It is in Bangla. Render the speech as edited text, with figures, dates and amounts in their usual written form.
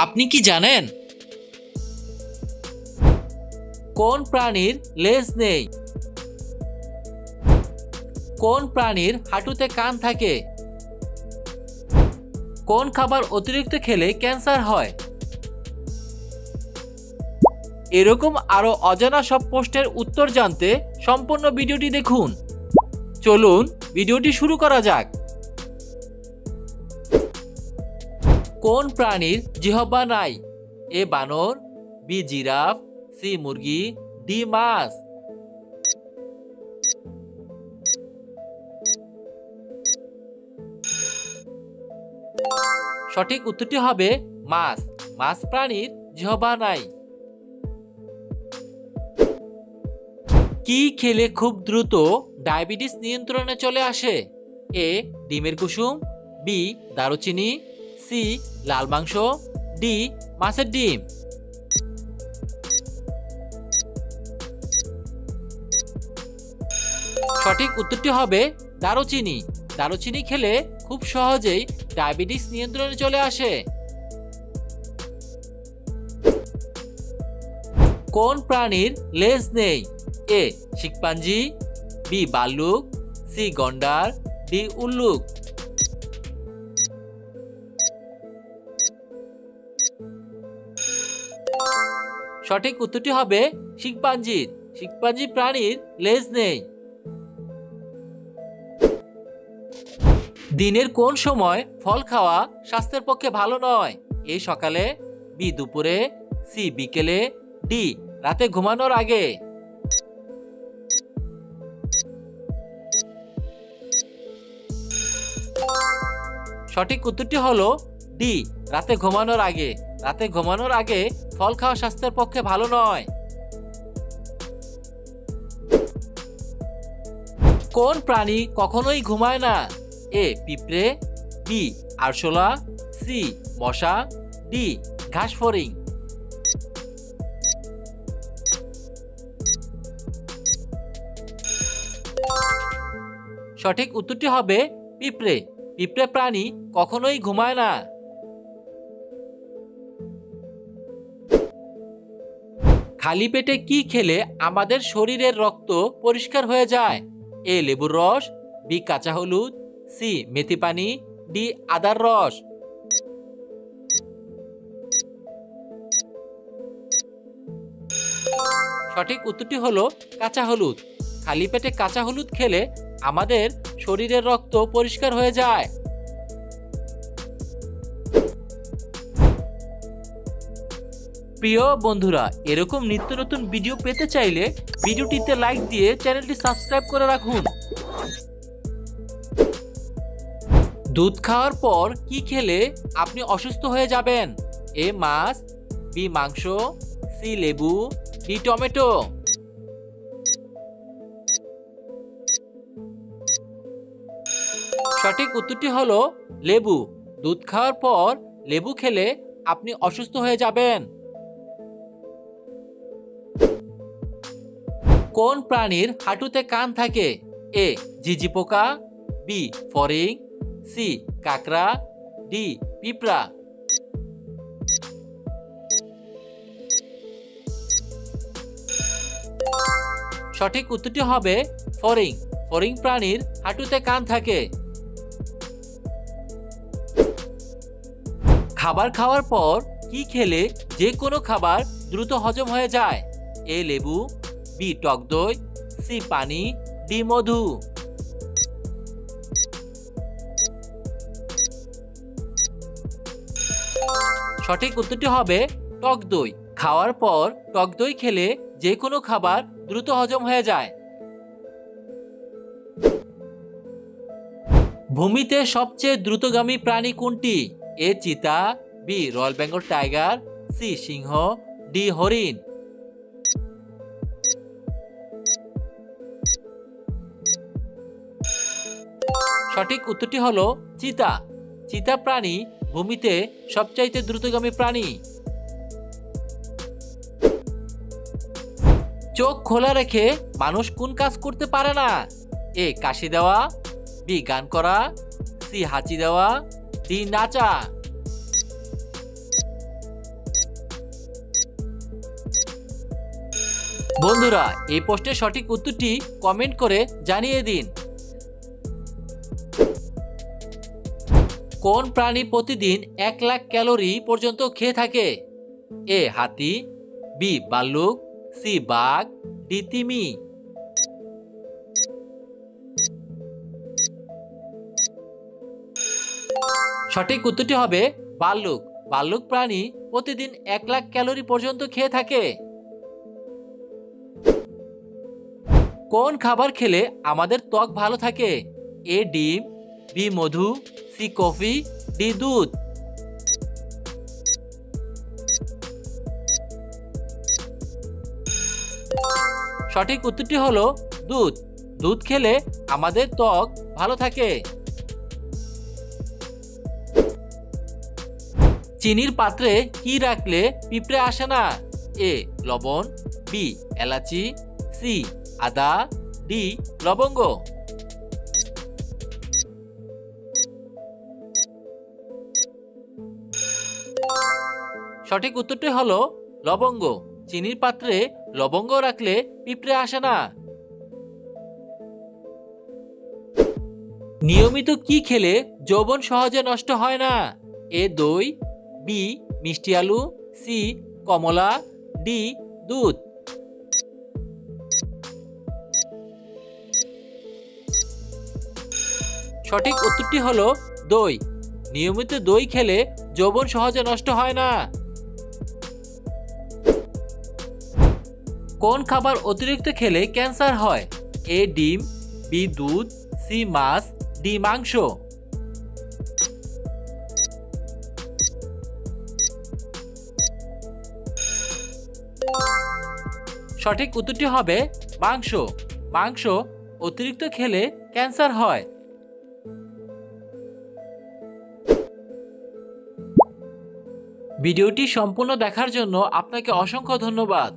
আপনি কি জানেন কোন প্রাণীর লেজ নেই? কোন প্রাণীর হাঁটুতে কান থাকে? কোন খাবার অতিরিক্ত খেলে ক্যান্সার হয়? এরকম আরো অজানা সব প্রশ্নের উত্তর জানতে সম্পূর্ণ ভিডিওটি দেখুন। চলুন ভিডিওটি শুরু করা যাক। কোন প্রাণীর জিহ্বা নাই? এ বানর, বি জিরাফ, সি মুরগি, ডি মাছ। সঠিক উত্তরটি হবে মাছ। মাছ প্রাণীর জিহ্বা নাই। কি খেলে খুব দ্রুত ডায়াবেটিস নিয়ন্ত্রণে চলে আসে? এ ডিমের কুসুম, বি দারুচিনি, সি লাল মাংস, ডি মাছের ডিম। সঠিক উত্তরটি হবে দারুচিনি। দারুচিনি খেলে খুব সহজেই ডায়াবেটিস নিয়ন্ত্রণে চলে আসে। কোন প্রাণীর লেজ নেই? এ শিম্পাঞ্জি, বি ভাল্লুক, সি গন্ডার, ডি উল্লুক। সঠিক উত্তরটি হবে শিম্পাঞ্জির। শিম্পাঞ্জি প্রাণীর লেজ নেই। দিনের কোন সময় ফল খাওয়া স্বাস্থ্যের পক্ষে ভালো নয়? এ সকালে, বি দুপুরে, সি বিকেলে, ডি রাতে ঘুমানোর আগে। সঠিক উত্তরটি হলো ডি রাতে ঘুমানোর আগে। রাতে ঘুমানোর আগে ফল খাওয়া স্বাস্থ্যের পক্ষে ভালো নয়। কোন প্রাণী কখনোই ঘুমায় না? এ পিঁপড়ে, বি আরশোলা, সি মশা, ডি ঘাসফড়িং। সঠিক উত্তরটি হবে পিঁপড়ে। পিঁপড়ে প্রাণী কখনোই ঘুমায় না। খালি পেটে কি খেলে আমাদের শরীরের রক্ত পরিষ্কার হয়ে যায়? এ লেবুর রস, বি কাঁচা হলুদ, সি মেথি পানি, ডি আদার রস। সঠিক উত্তরটি হলো কাঁচা হলুদ। খালি পেটে কাঁচা হলুদ খেলে আমাদের শরীরের রক্ত পরিষ্কার হয়ে যায়। প্রিয় বন্ধুরা, এরকম নিত্য নতুন ভিডিও পেতে চাইলে ভিডিওটিতে লাইক দিয়ে চ্যানেলটি সাবস্ক্রাইব করে রাখুন। দুধ খাওয়ার পর কি খেলে আপনি অসুস্থ হয়ে যাবেন? এ মাছ, বি মাংস, সি লেবু, ডি টমেটো। সঠিক উত্তরটি হলো লেবু। দুধ খাওয়ার পর লেবু খেলে আপনি অসুস্থ হয়ে যাবেন। কোন প্রাণীর হাঁটুতে কান থাকে? এ ঝিঁঝি পোকা, বি ফড়িং, সি কাকড়া, ডি পিঁপড়া। সঠিক উত্তরটি হবে ফড়িং। ফড়িং প্রাণীর হাঁটুতে কান থাকে। খাবার খাওয়ার পর কি খেলে যে কোনো খাবার দ্রুত হজম হয়ে যায়? এ লেবু, বি টক দই, সি পানি, ডি মধু। সঠিক উত্তরটি হবে টক দই। খাওয়ার পর টক দই খেলে যে কোনো খাবার দ্রুত হজম হয়ে যায়। ভূমিতে সবচেয়ে দ্রুতগামী প্রাণী কোনটি? এ চিতা, B royal Bengal tiger, C সিংহ, ডি হরিণ। সঠিক উত্তরটি হলো চিতা। চিতা প্রাণী ভূমিতে সবচাইতে দ্রুতগামী প্রাণী। চোখ খোলা রেখে মানুষ কোন কাজ করতে পারে না? এ কাশি দেওয়া, বি গান করা, সি হাঁচি দেওয়া, ডি নাচা। বন্ধুরা, এই প্রশ্নের সঠিক উত্তরটি কমেন্ট করে জানিয়ে দিন। কোন প্রাণী প্রতিদিন 1 লাখ ক্যালোরি পর্যন্ত খেয়ে থাকে? এ হাতি, বি ভাল্লুক, সি বাঘ, ডি তিমি। সঠিক উত্তরটি হবে ভাল্লুক। ভাল্লুক প্রাণী প্রতিদিন 1 লাখ ক্যালোরি পর্যন্ত খেয়ে থাকে। কোন খাবার খেলে আমাদের ত্বক ভালো থাকে? এ ডিম, বি মধু, সি কফি, ডি দুধ। সঠিক উত্তরটি হলো দুধ। দুধ খেলে আমাদের ত্বক ভালো থাকে। চিনির পাত্রে কি রাখলে পিঁপড়ে আসে না? এ লবণ, বি এলাচি, সি আদা, ডি লবঙ্গ। সঠিক উত্তরটি হলো লবঙ্গ। চিনির পাত্রে লবঙ্গ রাখলে পিঁপড়ে আসে না। নিয়মিত কি খেলে যৌবন সহজে নষ্ট হয় না? এ দই, বি মিষ্টি আলু, সি কমলা, ডি দুধ। সঠিক উত্তরটি হলো দই। নিয়মিত দই খেলে যৌবন সহজে নষ্ট হয় না। কোন খাবার অতিরিক্ত খেলে ক্যান্সার হয়? এ ডিম, বি দুধ, সি মাছ, ডি মাংস। সঠিক উত্তরটি হবে মাংস। মাংস অতিরিক্ত খেলে ক্যান্সার হয়। ভিডিওটি সম্পূর্ণ দেখার জন্য আপনাকে অসংখ্য ধন্যবাদ।